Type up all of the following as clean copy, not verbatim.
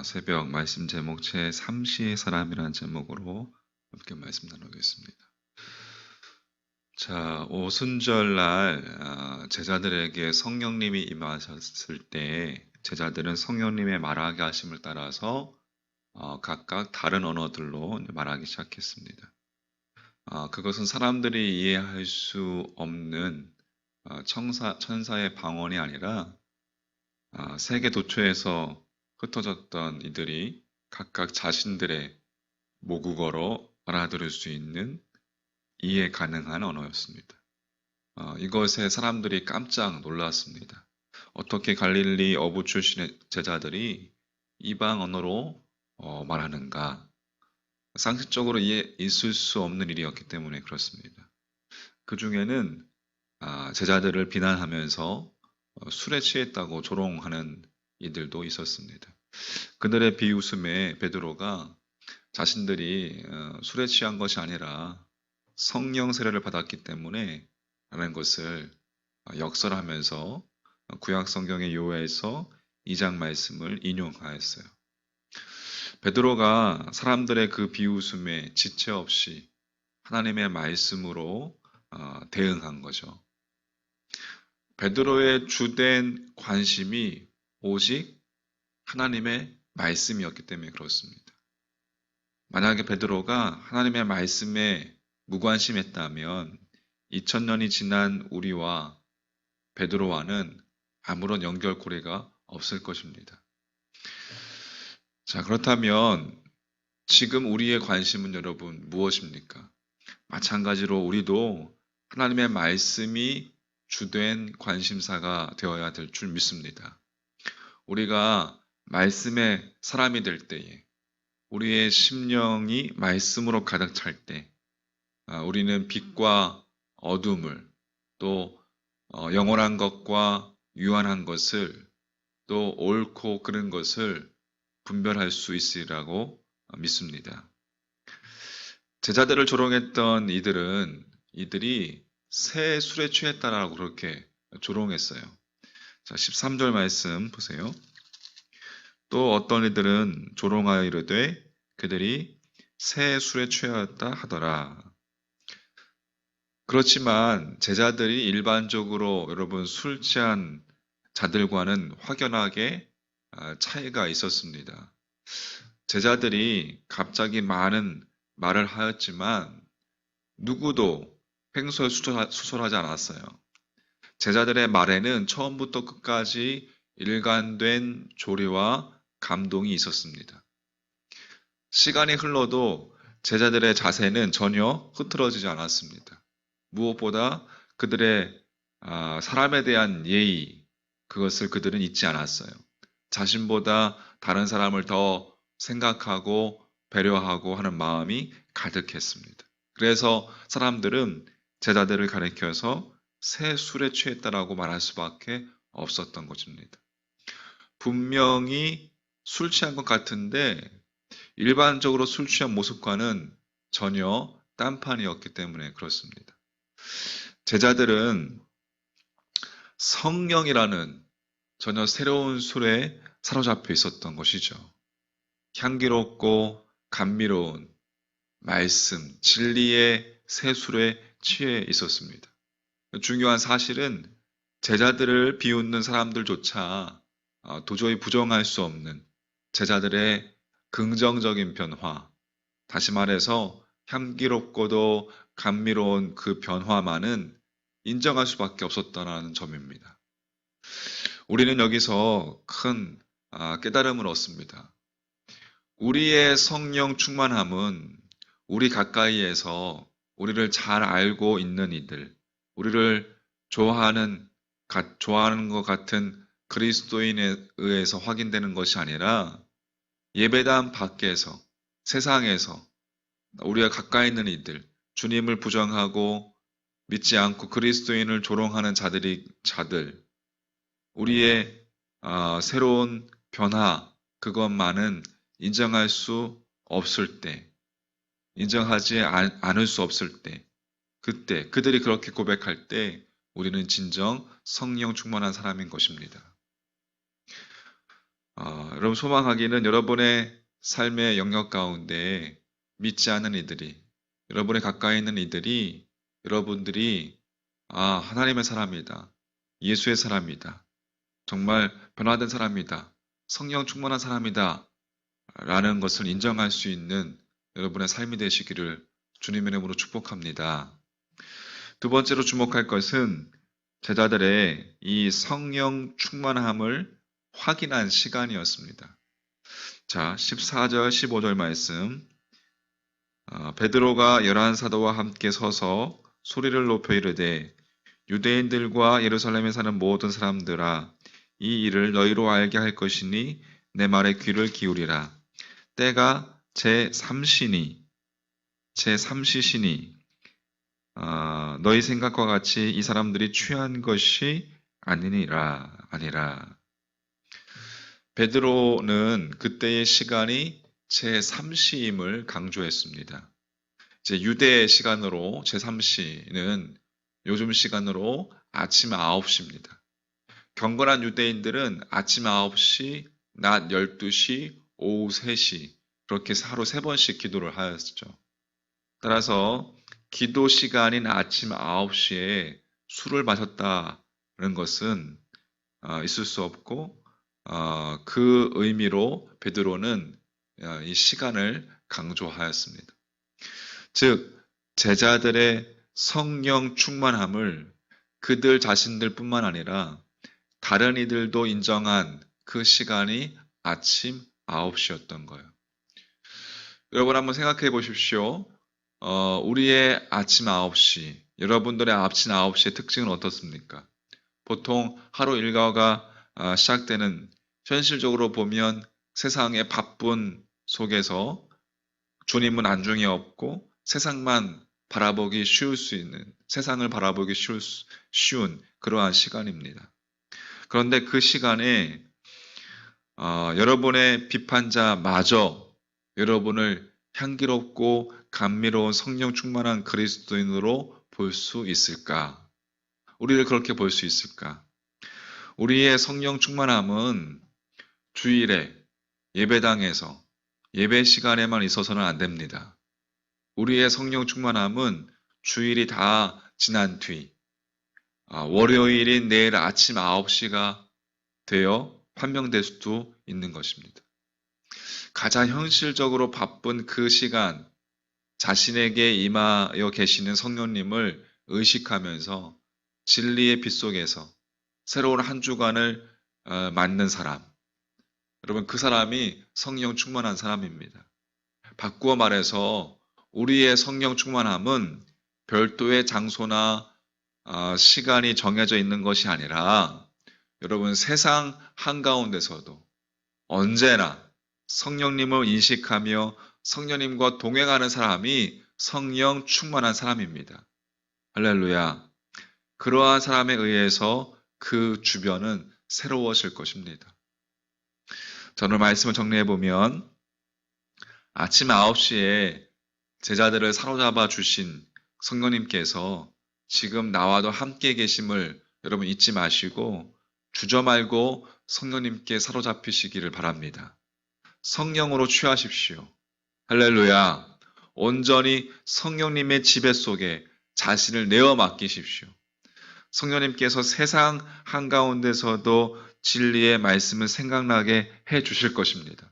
새벽 말씀 제목 제3시의 사람이라는 제목으로 함께 말씀 나누겠습니다. 자, 오순절날 제자들에게 성령님이 임하셨을 때 제자들은 성령님의 말하게 하심을 따라서 각각 다른 언어들로 말하기 시작했습니다. 그것은 사람들이 이해할 수 없는 천사의 방언이 아니라 세계 도처에서 흩어졌던 이들이 각각 자신들의 모국어로 알아들을 수 있는 이해 가능한 언어였습니다. 이것에 사람들이 깜짝 놀랐습니다. 어떻게 갈릴리 어부 출신의 제자들이 이방 언어로 말하는가? 상식적으로 있을 수 없는 일이었기 때문에 그렇습니다. 그 중에는 제자들을 비난하면서 술에 취했다고 조롱하는 이들도 있었습니다. 그들의 비웃음에 베드로가 자신들이 술에 취한 것이 아니라 성령 세례를 받았기 때문에 라는 것을 역설하면서 구약 성경의 요해에서 2장 말씀을 인용하였어요. 베드로가 사람들의 그 비웃음에 지체 없이 하나님의 말씀으로 대응한 거죠. 베드로의 주된 관심이 오직 하나님의 말씀이었기 때문에 그렇습니다. 만약에 베드로가 하나님의 말씀에 무관심했다면 2000년이 지난 우리와 베드로와는 아무런 연결고리가 없을 것입니다. 자, 그렇다면 지금 우리의 관심은 여러분 무엇입니까? 마찬가지로 우리도 하나님의 말씀이 주된 관심사가 되어야 될 줄 믿습니다. 우리가 말씀의 사람이 될 때에 우리의 심령이 말씀으로 가득 찰 때 우리는 빛과 어둠을 또 영원한 것과 유한한 것을 또 옳고 그른 것을 분별할 수 있으리라고 믿습니다. 제자들을 조롱했던 이들이 새 술에 취했다라고 그렇게 조롱했어요. 자, 13절 말씀 보세요. 또 어떤 이들은 조롱하여 이르되 그들이 새 술에 취하였다 하더라. 그렇지만 제자들이 일반적으로 여러분 술 취한 자들과는 확연하게 차이가 있었습니다. 제자들이 갑자기 많은 말을 하였지만 누구도 횡설수설하지 않았어요. 제자들의 말에는 처음부터 끝까지 일관된 조리와 감동이 있었습니다. 시간이 흘러도 제자들의 자세는 전혀 흐트러지지 않았습니다. 무엇보다 그들의 사람에 대한 예의, 그것을 그들은 잊지 않았어요. 자신보다 다른 사람을 더 생각하고 배려하고 하는 마음이 가득했습니다. 그래서 사람들은 제자들을 가리켜서 새 술에 취했다라고 말할 수밖에 없었던 것입니다. 분명히 술 취한 것 같은데 일반적으로 술 취한 모습과는 전혀 딴판이었기 때문에 그렇습니다. 제자들은 성령이라는 전혀 새로운 술에 사로잡혀 있었던 것이죠. 향기롭고 감미로운 말씀, 진리의 새 술에 취해 있었습니다. 중요한 사실은 제자들을 비웃는 사람들조차 도저히 부정할 수 없는 제자들의 긍정적인 변화, 다시 말해서 향기롭고도 감미로운 그 변화만은 인정할 수밖에 없었다는 점입니다. 우리는 여기서 큰 깨달음을 얻습니다. 우리의 성령 충만함은 우리 가까이에서 우리를 잘 알고 있는 이들, 우리를 좋아하는 것 같은 그리스도인에 의해서 확인되는 것이 아니라 예배당 밖에서, 세상에서 우리가 가까이 있는 이들, 주님을 부정하고 믿지 않고 그리스도인을 조롱하는 자들, 우리의 새로운 변화, 그것만은 인정할 수 없을 때, 인정하지 않을 수 없을 때, 그때 그들이 그렇게 고백할 때 우리는 진정 성령 충만한 사람인 것입니다. 여러분 소망하기는 여러분의 삶의 영역 가운데 믿지 않는 이들이, 여러분의 가까이 있는 이들이 여러분들이 하나님의 사람이다. 예수의 사람이다. 정말 변화된 사람이다. 성령 충만한 사람이다. 라는 것을 인정할 수 있는 여러분의 삶이 되시기를 주님의 이름으로 축복합니다. 두 번째로 주목할 것은 제자들의 이 성령 충만함을 확인한 시간이었습니다. 자, 14절, 15절 말씀. 베드로가 11사도와 함께 서서 소리를 높여 이르되 유대인들과 예루살렘에 사는 모든 사람들아 이 일을 너희로 알게 할 것이니 내 말에 귀를 기울이라. 때가 제3시니 너희 생각과 같이 이 사람들이 취한 것이 아니라. 베드로는 그때의 시간이 제3시임을 강조했습니다. 이제 유대 시간으로 제3시는 요즘 시간으로 아침 9시입니다. 경건한 유대인들은 아침 9시, 낮 12시, 오후 3시 그렇게 하루 3번씩 기도를 하였죠. 따라서 기도 시간인 아침 9시에 술을 마셨다는 것은 있을 수 없고 그 의미로 베드로는 이 시간을 강조하였습니다. 즉 제자들의 성령 충만함을 그들 자신들뿐만 아니라 다른 이들도 인정한 그 시간이 아침 9시였던 거예요. 여러분 한번 생각해 보십시오. 우리의 아침 9시, 여러분들의 아침 9시의 특징은 어떻습니까? 보통 하루 일과가 시작되는 현실적으로 보면 세상의 바쁜 속에서 주님은 안중에 없고 세상을 바라보기 쉬운 그러한 시간입니다. 그런데 그 시간에 여러분의 비판자마저 여러분을 향기롭고 감미로운 성령 충만한 그리스도인으로 볼 수 있을까? 우리를 그렇게 볼 수 있을까? 우리의 성령 충만함은 주일에 예배당에서 예배 시간에만 있어서는 안 됩니다. 우리의 성령 충만함은 주일이 다 지난 뒤 월요일인 내일 아침 9시가 되어 판명될 수도 있는 것입니다. 가장 현실적으로 바쁜 그 시간 자신에게 임하여 계시는 성령님을 의식하면서 진리의 빛 속에서 새로운 한 주간을 맞는 사람, 여러분 그 사람이 성령 충만한 사람입니다. 바꾸어 말해서 우리의 성령 충만함은 별도의 장소나 시간이 정해져 있는 것이 아니라 여러분 세상 한가운데서도 언제나 성령님을 인식하며 성령님과 동행하는 사람이 성령 충만한 사람입니다. 할렐루야. 그러한 사람에 의해서 그 주변은 새로워질 것입니다. 저는 말씀을 정리해보면 아침 9시에 제자들을 사로잡아 주신 성령님께서 지금 나와도 함께 계심을 여러분 잊지 마시고 주저 말고 성령님께 사로잡히시기를 바랍니다. 성령으로 취하십시오. 할렐루야. 온전히 성령님의 지배 속에 자신을 내어 맡기십시오. 성령님께서 세상 한가운데서도 진리의 말씀을 생각나게 해 주실 것입니다.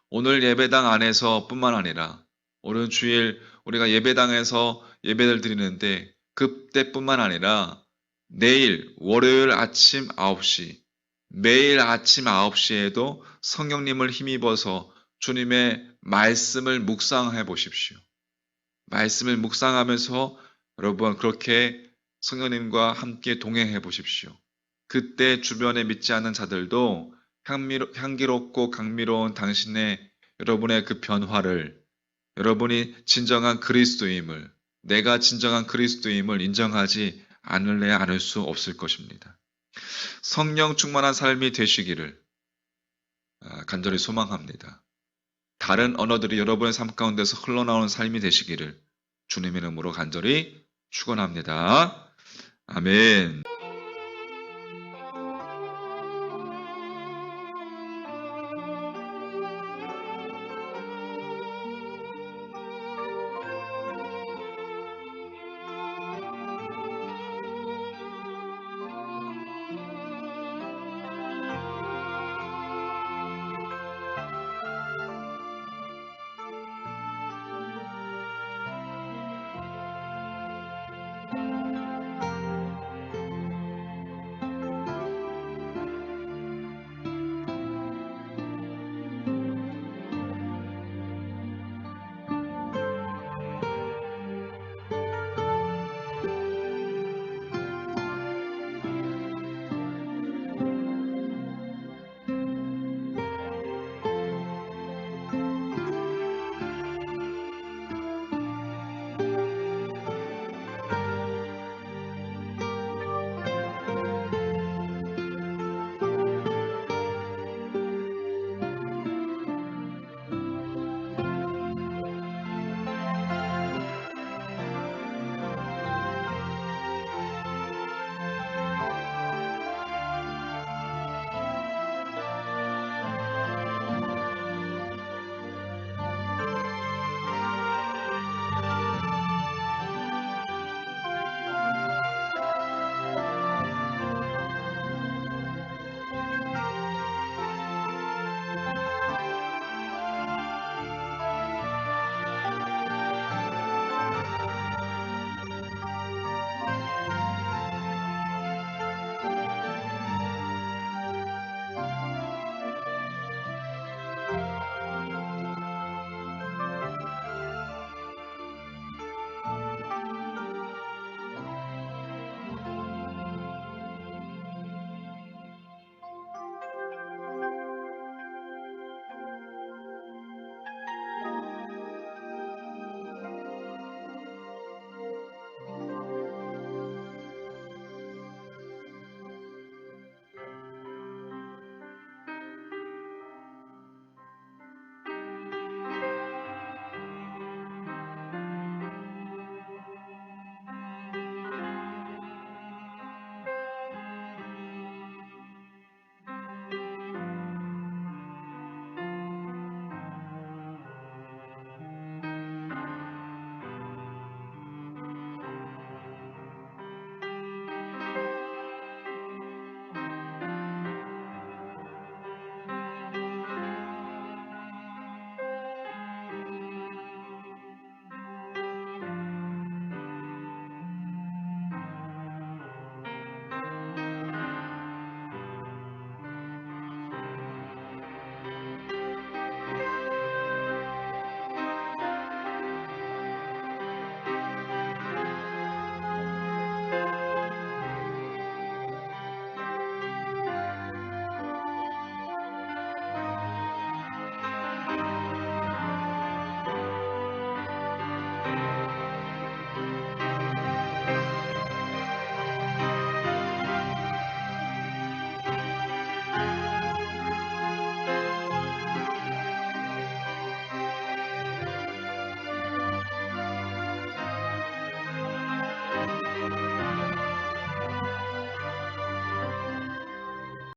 오늘 예배당 안에서 뿐만 아니라 오늘 주일 우리가 예배당에서 예배를 드리는데 그때뿐만 아니라 내일 월요일 아침 9시 매일 아침 9시에도 성령님을 힘입어서 주님의 말씀을 묵상해 보십시오. 말씀을 묵상하면서 여러분 그렇게 성령님과 함께 동행해 보십시오. 그때 주변에 믿지 않는 자들도 향기롭고 감미로운 여러분의 그 변화를 여러분이 진정한 그리스도임을 내가 진정한 그리스도임을 인정하지 않을 수 없을 것입니다. 성령 충만한 삶이 되시기를 간절히 소망합니다. 다른 언어들이 여러분의 삶 가운데서 흘러나오는 삶이 되시기를 주님의 이름으로 간절히 축원합니다. 아멘.